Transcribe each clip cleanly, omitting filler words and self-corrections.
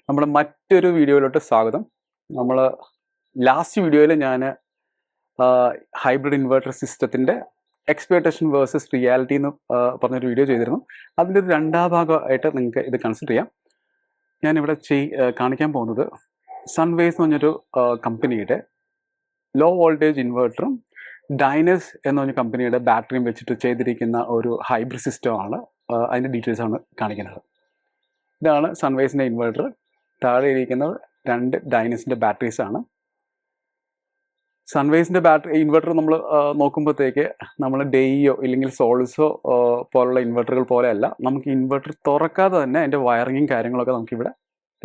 നമ്മുടെ മറ്റൊരു വീഡിയോയിലോട്ട് സ്വാഗതം. നമ്മൾ ലാസ്റ്റ് വീഡിയോയിൽ ഞാൻ ഹൈബ്രിഡ് ഇൻവെർട്ടർ സിസ്റ്റത്തിൻ്റെ എക്സ്പെക്ടേഷൻ വേഴ്സസ് റിയാലിറ്റി എന്ന് പറഞ്ഞൊരു വീഡിയോ ചെയ്തിരുന്നു. അതിൻ്റെ ഒരു രണ്ടാം ഭാഗമായിട്ട് നിങ്ങൾക്ക് ഇത് കൺസിഡർ ചെയ്യാം. ഞാനിവിടെ കാണിക്കാൻ പോകുന്നത് സൺവേസ് എന്ന് പറഞ്ഞൊരു കമ്പനിയുടെ ലോ വോൾട്ടേജ് ഇൻവെർട്ടറും ഡൈനസ് എന്ന് പറഞ്ഞ കമ്പനിയുടെ ബാറ്ററിയും വെച്ചിട്ട് ചെയ്തിരിക്കുന്ന ഒരു ഹൈബ്രിഡ് സിസ്റ്റമാണ്. അതിൻ്റെ ഡീറ്റെയിൽസാണ് കാണിക്കുന്നത്. ഇതാണ് സൺവേസിൻ്റെ ഇൻവെർട്ടർ. താഴെ ഇരിക്കുന്നത് രണ്ട് ഡൈനസിൻ്റെ ബാറ്ററീസാണ്. സൺവേസിൻ്റെ ബാറ്ററി ഇൻവെർട്ടർ നമ്മൾ നോക്കുമ്പോഴത്തേക്ക് നമ്മൾ ഡെയ്യോ ഇല്ലെങ്കിൽ സോൾസോ പോലുള്ള ഇൻവെർട്ടറുകൾ പോലെയല്ല. നമുക്ക് ഇൻവെർട്ടർ തുറക്കാതെ തന്നെ അതിൻ്റെ വയറിങ്ങും കാര്യങ്ങളൊക്കെ നമുക്കിവിടെ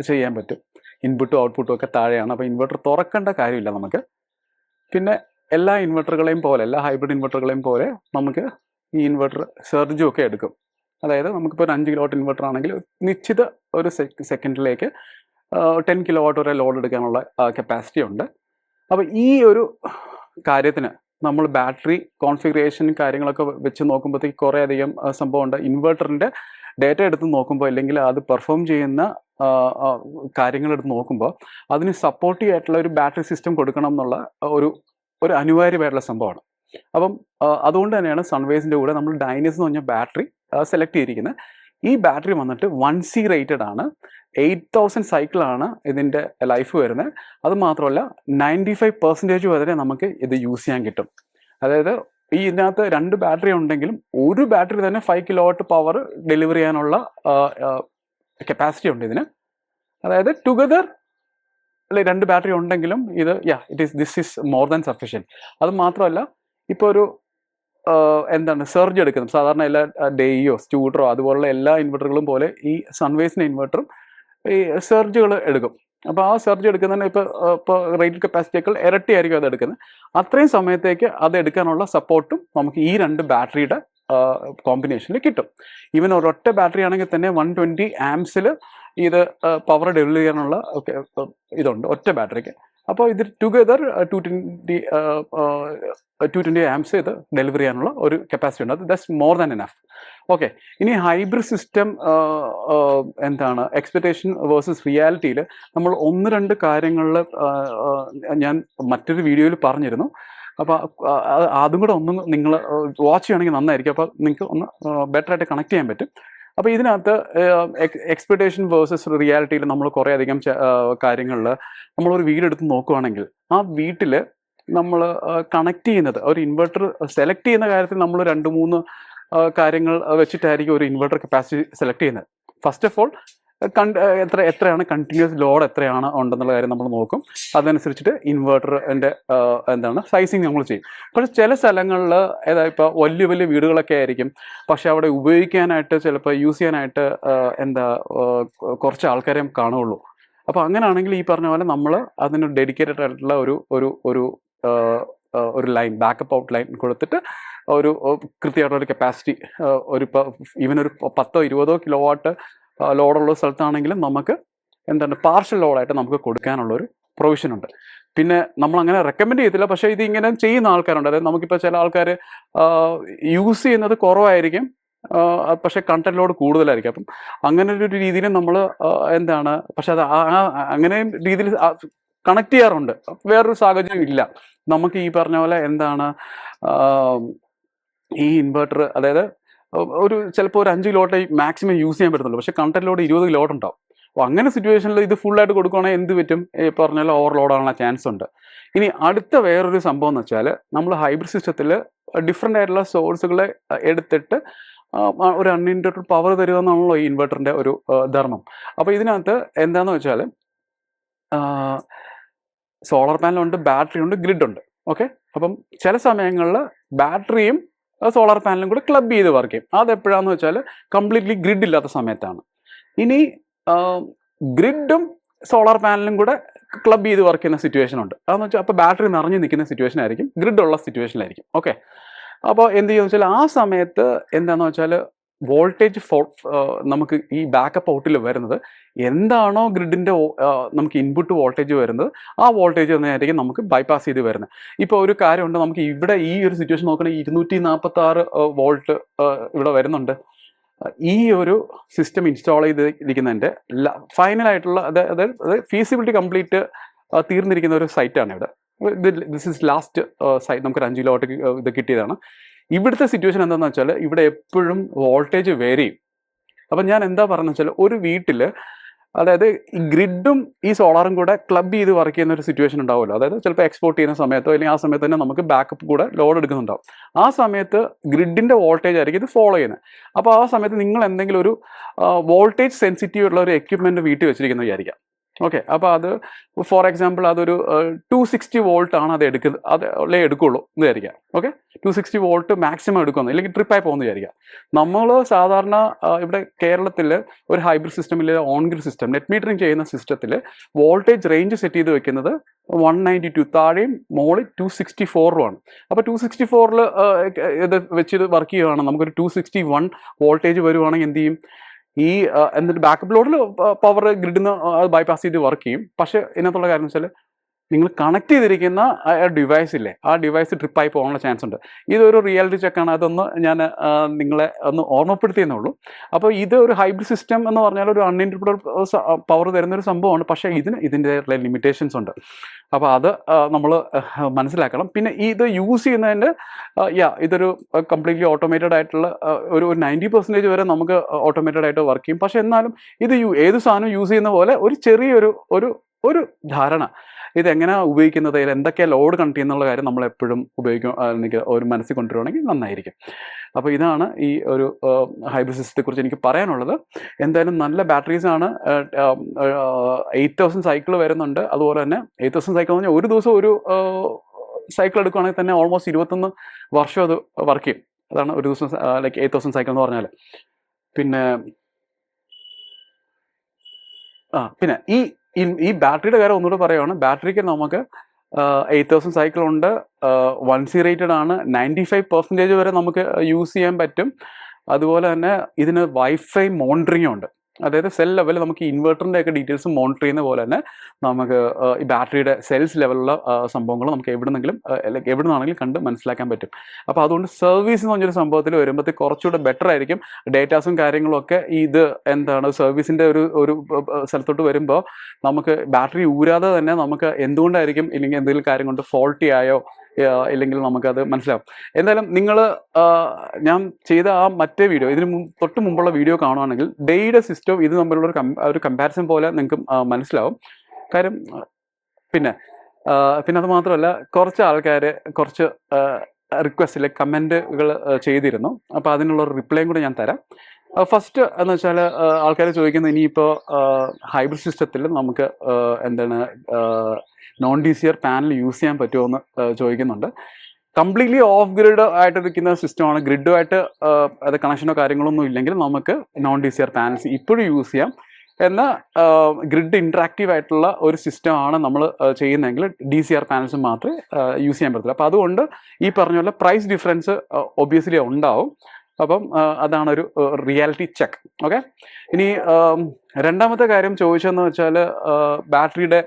ചെയ്യാൻ പറ്റും. ഇൻപുട്ടും ഔട്ട്പുട്ടും ഒക്കെ താഴെയാണ്. അപ്പോൾ ഇൻവെർട്ടർ തുറക്കേണ്ട കാര്യമില്ല നമുക്ക്. പിന്നെ എല്ലാ ഇൻവെർട്ടറുകളെയും പോലെ, എല്ലാ ഹൈബ്രിഡ് ഇൻവെർട്ടറുകളെയും പോലെ നമുക്ക് ഈ ഇൻവെർട്ടർ സർജും ഒക്കെ എടുക്കും. അതായത് നമുക്കിപ്പോൾ ഒരു 5 കിലോവാട്ട് ഇൻവെർട്ടർ ആണെങ്കിൽ നിശ്ചിത ഒരു സെക്കൻഡിലേക്ക് 10 കിലോവാട്ട് വരെ ലോഡ് എടുക്കാനുള്ള കപ്പാസിറ്റി ഉണ്ട്. അപ്പോൾ ഈ ഒരു കാര്യത്തിന് നമ്മൾ ബാറ്ററി കോൺഫിഗറേഷൻ കാര്യങ്ങളൊക്കെ വെച്ച് നോക്കുമ്പോഴത്തേക്ക് കുറേ അധികം സംഭവമുണ്ട്. ഇൻവെർട്ടറിൻ്റെ ഡേറ്റ എടുത്ത് നോക്കുമ്പോൾ അല്ലെങ്കിൽ അത് പെർഫോം ചെയ്യുന്ന കാര്യങ്ങളെടുത്ത് നോക്കുമ്പോൾ അതിന് സപ്പോർട്ടീവ് ആയിട്ടുള്ള ഒരു ബാറ്ററി സിസ്റ്റം കൊടുക്കണം എന്നുള്ള ഒരു അനിവാര്യമായിട്ടുള്ള സംഭവമാണ്. അപ്പം അതുകൊണ്ട് തന്നെയാണ് സൺവേസിൻ്റെ കൂടെ നമ്മൾ ഡൈനസ് എന്ന് പറഞ്ഞ ബാറ്ററി സെലക്ട് ചെയ്തിരിക്കുന്നത്. ഈ ബാറ്ററി വന്നിട്ട് 1C റേറ്റഡ് ആണ്. 8000 സൈക്കിളാണ് ഇതിൻ്റെ ലൈഫ് വരുന്നത്. അത് മാത്രമല്ല 95% വരെ നമുക്ക് ഇത് യൂസ് ചെയ്യാൻ കിട്ടും. അതായത് ഇതിനകത്ത് 2 ബാറ്ററി ഉണ്ടെങ്കിലും ഒരു ബാറ്ററി തന്നെ 5 കിലോവാട്ട് പവർ ഡെലിവർ ചെയ്യാനുള്ള കപ്പാസിറ്റി ഉണ്ട് ഇതിന്. അതായത് ടുഗദർ 2 ബാറ്ററി ഉണ്ടെങ്കിലും this is more than sufficient. അത് മാത്രമല്ല ഇപ്പോൾ ഒരു സർജ് എടുക്കുന്നത് സാധാരണ എല്ലാ ഡെയ്യോ സ്റ്റൂഡറോ അതുപോലുള്ള എല്ലാ ഇൻവെർട്ടറുകളും പോലെ ഈ സൺവേസിൻ്റെ ഇൻവെർട്ടറും ഈ സർജുകൾ എടുക്കും. അപ്പോൾ ആ സർജ് എടുക്കുന്നതിന് ഇപ്പോൾ റേറ്റഡ് കപ്പാസിറ്റിയേക്കാൾ ഇരട്ടിയായിരിക്കും അത് എടുക്കുന്നത്. അത്രയും സമയത്തേക്ക് അത് എടുക്കാനുള്ള സപ്പോർട്ടും നമുക്ക് ഈ 2 ബാറ്ററിയുടെ കോമ്പിനേഷനിൽ കിട്ടും. ഈവൻ ഒരൊറ്റ ബാറ്ററി ആണെങ്കിൽ തന്നെ 120 ആംസിൽ ഇത് പവർ ഡെലിവർ ചെയ്യാനുള്ള ഇതുണ്ട് ഒറ്റ ബാറ്ററിക്ക്. അപ്പോൾ ഇത് ടുഗദർ 220 ആംസ് ഇത് ഡെലിവർ ചെയ്യാനുള്ള ഒരു കപ്പാസിറ്റി ഉണ്ട്. That's more than enough. Okay, ഇനി ഹൈബ്രിഡ് സിസ്റ്റം എക്സ്പെക്ടേഷൻ വേഴ്സസ് റിയാലിറ്റിയിൽ നമ്മൾ 1-2 കാര്യങ്ങളിൽ ഞാൻ മറ്റൊരു വീഡിയോയിൽ പറഞ്ഞിരുന്നു. അപ്പോൾ അതും കൂടെ ഒന്ന് നിങ്ങൾ വാച്ച് ചെയ്യുകയാണെങ്കിൽ നന്നായിരിക്കും. അപ്പോൾ നിങ്ങൾക്ക് ഒന്ന് ബെറ്ററായിട്ട് കണക്ട് ചെയ്യാൻ പറ്റും. അപ്പോൾ ഇതിനകത്ത് എക്സ്പെക്ടേഷൻ വേഴ്സസ് റിയാലിറ്റിയിൽ നമ്മൾ കുറേ അധികം കാര്യങ്ങളിൽ നമ്മളൊരു വീടെടുത്ത് നോക്കുകയാണെങ്കിൽ ആ വീട്ടിൽ നമ്മൾ കണക്ട് ചെയ്യുന്നത് ഒരു ഇൻവെർട്ടർ സെലക്ട് ചെയ്യുന്ന കാര്യത്തിൽ നമ്മൾ 2-3 കാര്യങ്ങൾ വെച്ചിട്ടായിരിക്കും ഒരു ഇൻവെർട്ടർ കപ്പാസിറ്റി സെലക്ട് ചെയ്യുന്നത്. ഫസ്റ്റ് ഓഫ് ഓൾ എത്രയാണ് കണ്ടിന്യൂസ് ലോഡ് എത്രയാണ് ഉണ്ടെന്നുള്ള കാര്യം നമ്മൾ നോക്കും. അതനുസരിച്ചിട്ട് ഇൻവെർട്ടറിൻ്റെ സൈസിങ് നമ്മൾ ചെയ്യും. പക്ഷേ ചില സ്ഥലങ്ങളിൽ ഇപ്പോൾ വലിയ വലിയ വീടുകളൊക്കെ ആയിരിക്കും. പക്ഷെ അവിടെ ഉപയോഗിക്കാനായിട്ട് ചിലപ്പോൾ യൂസ് ചെയ്യാനായിട്ട് കുറച്ച് ആൾക്കാരെ കാണുള്ളൂ. അപ്പോൾ അങ്ങനെയാണെങ്കിൽ ഈ പറഞ്ഞ പോലെ നമ്മൾ അതിന് ഡെഡിക്കേറ്റഡ് ആയിട്ടുള്ള ഒരു ലൈൻ, ബാക്കപ്പ് ഔട്ട് ലൈൻ കൊടുത്തിട്ട് ഒരു കൃത്യമായിട്ടുള്ളൊരു കപ്പാസിറ്റി ഈവൻ ഒരു 10-20 കിലോവാട്ട് ലോഡുള്ള സ്ഥലത്താണെങ്കിലും നമുക്ക് പാർഷ്യൽ ലോഡായിട്ട് നമുക്ക് കൊടുക്കാനുള്ളൊരു പ്രൊവിഷൻ ഉണ്ട്. പിന്നെ നമ്മൾ അങ്ങനെ റെക്കമെൻഡ് ചെയ്യത്തില്ല, പക്ഷേ ഇത് ഇങ്ങനെ ചെയ്യുന്ന ആൾക്കാരുണ്ട്. അതായത് നമുക്കിപ്പോൾ ചില ആൾക്കാർ യൂസ് ചെയ്യുന്നത് കുറവായിരിക്കും, പക്ഷേ കണ്ടന്റ് ലോഡ് കൂടുതലായിരിക്കും. അപ്പം അങ്ങനെ ഒരു രീതിയിൽ നമ്മൾ പക്ഷെ അത് അങ്ങനെ രീതിയിൽ കണക്ട് ചെയ്യാറുണ്ട്. വേറൊരു സാഹചര്യം ഇല്ല. നമുക്ക് ഈ പറഞ്ഞ പോലെ ഈ ഇൻവെർട്ടർ അതായത് ചിലപ്പോൾ ഒരു 5 കിലോട്ട് മാക്സിമം യൂസ് ചെയ്യാൻ പറ്റുന്നുള്ളൂ, പക്ഷേ കണ്ടന്റ് ലോഡ് 20 കിലോട്ട് ഉണ്ടാവും. അപ്പോൾ അങ്ങനെ സിറ്റുവേഷനിൽ ഇത് ഫുള്ളായിട്ട് കൊടുക്കുകയാണെങ്കിൽ എന്ത് പറ്റും? പറഞ്ഞാൽ ഓവർലോഡ് ആവാനുള്ള ചാൻസ് ഉണ്ട്. ഇനി അടുത്ത വേറൊരു സംഭവം എന്ന് വെച്ചാൽ നമ്മൾ ഹൈബ്രിഡ് സിസ്റ്റത്തിൽ ഡിഫറെൻ്റ് ആയിട്ടുള്ള സോഴ്സുകളെ എടുത്തിട്ട് ഒരു അൺലിമിറ്റഡ് പവർ തരിക എന്നാണല്ലോ ഈ ഇൻവെർട്ടറിൻ്റെ ഒരു ധർമ്മം. അപ്പോൾ ഇതിനകത്ത് എന്താണെന്ന് വെച്ചാൽ സോളാർ പാനലുണ്ട്, ബാറ്ററി ഉണ്ട്, ഗ്രിഡ് ഉണ്ട്. ഓക്കെ, അപ്പം ചില സമയങ്ങളിൽ ബാറ്ററിയും സോളാർ പാനലും കൂടെ ക്ലബ് ചെയ്ത് വർക്ക് ചെയ്യും. അതെപ്പോഴാന്ന് വെച്ചാൽ കംപ്ലീറ്റ്ലി ഗ്രിഡ് ഇല്ലാത്ത സമയത്താണ്. ഇനി ഗ്രിഡും സോളാർ പാനലും കൂടെ ക്ലബ് ചെയ്ത് വർക്ക് ചെയ്യുന്ന സിറ്റുവേഷൻ ഉണ്ട്. അതെന്ന് വെച്ചാൽ അപ്പോൾ ബാറ്ററി നിറഞ്ഞു നിൽക്കുന്ന സിറ്റുവേഷൻ ആയിരിക്കും, ഗ്രിഡ് ഉള്ള സിറ്റുവേഷനിലായിരിക്കും. ഓക്കെ, അപ്പോൾ എന്ത് ചെയ്യുമെന്ന് വെച്ചാൽ ആ സമയത്ത് എന്താണെന്ന് വെച്ചാൽ വോൾട്ടേജ് നമുക്ക് ഈ ബാക്കപ്പ് ഔട്ടിൽ വരുന്നത് എന്താണോ ഗ്രിഡിൻ്റെ നമുക്ക് ഇൻപുട്ട് വോൾട്ടേജ് വരുന്നത് ആ വോൾട്ടേജ് തന്നെയായിരിക്കും നമുക്ക് ബൈപ്പാസ് ചെയ്ത് വരുന്നത്. ഇപ്പോൾ ഒരു കാര്യമുണ്ട്, നമുക്ക് ഇവിടെ ഈ ഒരു സിറ്റുവേഷൻ നോക്കണമെങ്കിൽ 246 വോൾട്ട് ഇവിടെ വരുന്നുണ്ട്. ഈ ഒരു സിസ്റ്റം ഇൻസ്റ്റാൾ ചെയ്തിരിക്കുന്നതിൻ്റെ ഫൈനലായിട്ടുള്ള അതായത് ഫീസിബിലിറ്റി കംപ്ലീറ്റ് തീർന്നിരിക്കുന്ന ഒരു സൈറ്റാണ് ഇവിടെ. This is last site. നമുക്കൊരു 5 കിലോവാട്ട് ഇത് കിട്ടിയതാണ്. ഇവിടുത്തെ സിറ്റുവേഷൻ എന്താണെന്ന് വെച്ചാൽ ഇവിടെ എപ്പോഴും വോൾട്ടേജ് വേരി ചെയ്യും. അപ്പം ഞാൻ എന്താ പറഞ്ഞതെന്ന് വെച്ചാൽ ഒരു വീട്ടിൽ അതായത് ഈ ഗ്രിഡും ഈ സോളാറും കൂടെ ക്ലബ് ചെയ്ത് വർക്ക് ചെയ്യുന്ന ഒരു സിറ്റുവേഷൻ ഉണ്ടാവുമല്ലോ. അതായത് ചിലപ്പോൾ എക്സ്പോർട്ട് ചെയ്യുന്ന സമയത്തോ അല്ലെങ്കിൽ ആ സമയത്ത് തന്നെ നമുക്ക് ബാക്കപ്പ് കൂടെ ലോഡ് എടുക്കുന്നുണ്ടാവും. ആ സമയത്ത് ഗ്രിഡിൻ്റെ വോൾട്ടേജ് ആയിരിക്കും ഇത് ഫോളോ ചെയ്യുന്നത്. അപ്പോൾ ആ സമയത്ത് നിങ്ങൾ എന്തെങ്കിലും ഒരു വോൾട്ടേജ് സെൻസിറ്റീവ് ഉള്ള ഒരു എക്യുപ്മെൻറ്റ് വീട്ടിൽ വെച്ചിരിക്കുന്നത് വിചാരിക്കാം. ഓക്കെ, അപ്പോൾ അത് ഫോർ എക്സാമ്പിൾ അതൊരു 260 വോൾട്ട് ആണ് അത് എടുക്കുള്ളൂ എന്ന് വിചാരിക്കാം. ഓക്കെ, 260 വോൾട്ട് മാക്സിമം എടുക്കുന്നു, ഇല്ലെങ്കിൽ ട്രിപ്പായി പോകുന്നു വിചാരിക്കാം. നമ്മൾ സാധാരണ ഇവിടെ കേരളത്തിൽ ഒരു ഹൈബ്രിഡ് സിസ്റ്റം ഇല്ലെങ്കിൽ on grid system net metering ചെയ്യുന്ന സിസ്റ്റത്തിൽ വോൾട്ടേജ് റേഞ്ച് സെറ്റ് ചെയ്ത് വെക്കുന്നത് 192 താഴെയും മോളിൽ 264 അപ്പോൾ 264 ഇത് വെച്ചിട്ട് വർക്ക് ചെയ്യുകയാണ്. നമുക്കൊരു 261 വോൾട്ടേജ് വരുവാണെങ്കിൽ എന്ത് ചെയ്യും? ഈ എന്നിട്ട് ബാക്കപ്പ് ലോഡിൽ പവർ ഗ്രിഡിൽ നിന്ന് ബൈപ്പാസ് ചെയ്ത് വർക്ക് ചെയ്യും. പക്ഷേ ഇതിനകത്തുള്ള കാര്യം വെച്ചാൽ നിങ്ങൾ കണക്ട് ചെയ്തിരിക്കുന്ന ഡിവൈസ് ഇല്ലേ, ആ ഡിവൈസ് ട്രിപ്പായി പോകാനുള്ള ചാൻസ് ഉണ്ട്. ഇതൊരു റിയാലിറ്റി ചെക്കാണ്. അതൊന്ന് ഞാൻ നിങ്ങളെ ഒന്ന് ഓർമ്മപ്പെടുത്തിയെന്നേ ഉള്ളൂ. അപ്പോൾ ഇത് ഒരു ഹൈബ്രിഡ് സിസ്റ്റം എന്ന് പറഞ്ഞാൽ ഒരു അൺഇൻറ്റർപ്റ്റഡ് പവർ തരുന്നൊരു സംഭവമാണ്. പക്ഷേ ഇതിൻ്റെ ലിമിറ്റേഷൻസ് ഉണ്ട്. അപ്പോൾ അത് നമ്മൾ മനസ്സിലാക്കണം. പിന്നെ ഇത് യൂസ് ചെയ്യുന്നതിൻ്റെ ഇതൊരു കംപ്ലീറ്റ്ലി ഓട്ടോമേറ്റഡ് ആയിട്ടുള്ള ഒരു 90% വരെ നമുക്ക് ഓട്ടോമേറ്റഡ് ആയിട്ട് വർക്ക് ചെയ്യും. പക്ഷെ എന്നാലും ഇത് ഏത് സാധനം യൂസ് ചെയ്യുന്ന പോലെ ഒരു ചെറിയൊരു ഒരു ധാരണ ഇതെങ്ങനെയാണ് ഉപയോഗിക്കുന്നത്, ഇതിൽ എന്തൊക്കെയാണ് ലോഡ് കണക്ട് ചെയ്യുന്നുള്ള കാര്യം നമ്മളെപ്പോഴും ഒരു മനസ്സിൽ കൊണ്ടുവരുവാണെങ്കിൽ നന്നായിരിക്കും. അപ്പോൾ ഇതാണ് ഈ ഒരു ഹൈബ്രിഡ് സിസ്റ്റത്തെക്കുറിച്ച് എനിക്ക് പറയാനുള്ളത്. എന്തായാലും നല്ല ബാറ്ററീസാണ്. 8000 സൈക്കിൾ വരുന്നുണ്ട്. അതുപോലെ തന്നെ 8000 സൈക്കിൾ എന്ന് പറഞ്ഞാൽ ഒരു ദിവസം ഒരു സൈക്കിൾ എടുക്കുകയാണെങ്കിൽ തന്നെ ഓൾമോസ്റ്റ് 21 വർഷം അത് വർക്ക് ചെയ്യും. അതാണ് ഒരു ദിവസം ലൈക്ക് 8000 സൈക്കിൾ എന്ന് പറഞ്ഞാൽ. പിന്നെ ഈ ബാറ്ററിയുടെ കാര്യം ഒന്നുകൂടെ പറയുകയാണ്. ബാറ്ററിക്ക് നമുക്ക് 8000 സൈക്കിൾ ഉണ്ട്, 1C റേറ്റഡ് ആണ്, 95% വരെ നമുക്ക് യൂസ് ചെയ്യാൻ പറ്റും. അതുപോലെ തന്നെ ഇതിന് വൈഫൈ മോണിറ്ററിങ്ങും ഉണ്ട്. അതായത് സെൽ ലെവലിൽ നമുക്ക് ഇൻവെർട്ടറിൻ്റെ ഒക്കെ ഡീറ്റെയിൽസ് മോണിറ്റർ ചെയ്യുന്ന പോലെ തന്നെ നമുക്ക് ഈ ബാറ്ററിയുടെ സെൽസ് ലെവലുള്ള സംഭവങ്ങൾ നമുക്ക് എവിടെ നിന്നാണെങ്കിലും കണ്ട് മനസ്സിലാക്കാൻ പറ്റും. അപ്പോൾ അതുകൊണ്ട് സർവീസ് എന്ന് പറഞ്ഞൊരു സംഭവത്തിൽ വരുമ്പോഴത്തേക്ക് കുറച്ചുകൂടെ ബെറ്റർ ആയിരിക്കും. ഡേറ്റാസും കാര്യങ്ങളൊക്കെ ഇത് സർവീസിൻ്റെ ഒരു സ്ഥലത്തോട്ട് വരുമ്പോൾ നമുക്ക് ബാറ്ററി ഊരാതെ തന്നെ നമുക്ക് എന്തുകൊണ്ടായിരിക്കും ഇല്ലെങ്കിൽ എന്തെങ്കിലും കാര്യം കൊണ്ട് ഫോൾട്ടി ആയോ ഇല്ലെങ്കിൽ നമുക്കത് മനസ്സിലാവും. എന്തായാലും നിങ്ങൾ ഞാൻ ചെയ്ത ആ മറ്റേ വീഡിയോ, ഇതിന് തൊട്ട് മുമ്പുള്ള വീഡിയോ കാണുകയാണെങ്കിൽ ഡേയുടെ സിസ്റ്റവും ഇത് തമ്മിലുള്ള ഒരു കമ്പാരിസൺ പോലെ നിങ്ങൾക്ക് മനസ്സിലാവും. കാര്യം പിന്നെ അത് മാത്രമല്ല കുറച്ച് ആൾക്കാർ കുറച്ച് റിക്വസ്റ്റിലെ കമൻറ്റുകൾ ചെയ്തിരുന്നു. അപ്പോൾ അതിനുള്ള റിപ്ലൈയും കൂടെ ഞാൻ തരാം. ഫസ്റ്റ് എന്ന് വെച്ചാൽ ആൾക്കാർ ചോദിക്കുന്നത് ഇനിയിപ്പോൾ ഹൈബ്രിഡ് സിസ്റ്റത്തിൽ നമുക്ക് നോൺ DCR പാനൽ യൂസ് ചെയ്യാൻ പറ്റുമോ എന്ന് ചോദിക്കുന്നുണ്ട്. കംപ്ലീറ്റ്ലി ഓഫ് ഗ്രിഡ് ആയിട്ട് നിൽക്കുന്ന സിസ്റ്റമാണ്. ഗ്രിഡുമായിട്ട് അത് കണക്ഷനോ കാര്യങ്ങളൊന്നും ഇല്ലെങ്കിൽ നമുക്ക് നോൺ DCR പാനൽസ് ഇപ്പോഴും യൂസ് ചെയ്യാം. എന്നാൽ ഗ്രിഡ് ഇൻട്രാക്റ്റീവ് ആയിട്ടുള്ള ഒരു സിസ്റ്റമാണ് നമ്മൾ ചെയ്യുന്നതെങ്കിൽ DCR പാനൽസ് മാത്രമേ യൂസ് ചെയ്യാൻ പറ്റത്തില്ല. അപ്പോൾ അതുകൊണ്ട് ഈ പറഞ്ഞ പോലെ പ്രൈസ് ഡിഫറൻസ് ഒബ്വിയസ്ലി ഉണ്ടാവും. അപ്പം അതാണൊരു റിയാലിറ്റി ചെക്ക്. ഓക്കെ, ഇനി രണ്ടാമത്തെ കാര്യം ചോദിച്ചതെന്ന് വെച്ചാൽ ബാറ്ററിയുടെ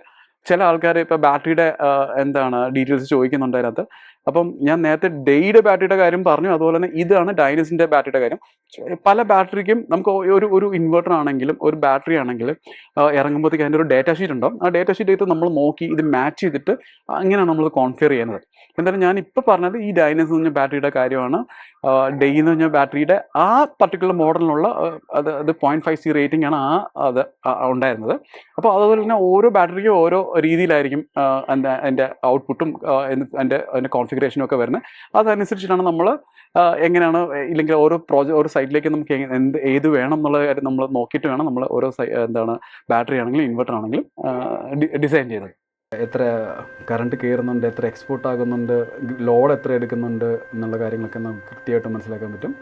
ചില ആൾക്കാർ ഇപ്പോൾ ബാറ്ററിയുടെ ഡീറ്റെയിൽസ് ചോദിക്കുന്നുണ്ട് അതിനകത്ത്. അപ്പം ഞാൻ നേരത്തെ ഡെയുടെ ബാറ്ററിയുടെ കാര്യം പറഞ്ഞു. അതുപോലെ തന്നെ ഇതാണ് ഡൈനസിൻ്റെ ബാറ്ററിയുടെ കാര്യം. പല ബാറ്ററിക്കും നമുക്ക് ഒരു ഇൻവെർട്ടർ ആണെങ്കിലും ഒരു ബാറ്ററി ആണെങ്കിലും ഇറങ്ങുമ്പോഴത്തേക്ക് അതിൻ്റെ ഒരു ഡേറ്റ ഷീറ്റ് ഉണ്ടാവും. ആ ഡേറ്റ ഷീറ്റ് എടുത്ത് നമ്മൾ നോക്കി ഇത് മാച്ച് ചെയ്തിട്ട് അങ്ങനെയാണ് നമ്മൾ കോൺഫിഗർ ചെയ്യുന്നത്. എന്തായാലും ഞാനിപ്പോൾ പറഞ്ഞത് ഈ ഡൈനസ് എന്ന് പറഞ്ഞ ബാറ്ററിയുടെ കാര്യമാണ്. ഡേ എന്ന് പറഞ്ഞ ബാറ്ററിയുടെ ആ പർട്ടിക്കുലർ മോഡലിനുള്ള അത് 0.5C റേറ്റിംഗ് ആണ് അത് ഉണ്ടായിരുന്നത്. അപ്പോൾ അതുപോലെ തന്നെ ഓരോ ബാറ്ററിക്കും ഓരോ രീതിയിലായിരിക്കും അതിൻ്റെ ഔട്ട്പുട്ടും അതിൻ്റെ കോൺഫിഗറേഷനും ഒക്കെ വരുന്നത്. അതനുസരിച്ചിട്ടാണ് നമ്മൾ എങ്ങനെയാണ് ഇല്ലെങ്കിൽ ഓരോ സൈറ്റിലേക്ക് നമുക്ക് ഏത് വേണം എന്നുള്ള കാര്യം നമ്മൾ നോക്കിയിട്ട് വേണം നമ്മൾ ഓരോ ബാറ്ററി ആണെങ്കിലും ഇൻവെർട്ടർ ആണെങ്കിലും ഡിസൈൻ ചെയ്തത്. എത്ര കറണ്ട് കയറുന്നുണ്ട്, എത്ര എക്സ്പോർട്ട് ആകുന്നുണ്ട്, ലോഡ് എത്ര എടുക്കുന്നുണ്ട് എന്നുള്ള കാര്യങ്ങളൊക്കെ നമുക്ക് കൃത്യമായിട്ട് മനസ്സിലാക്കാൻ പറ്റും.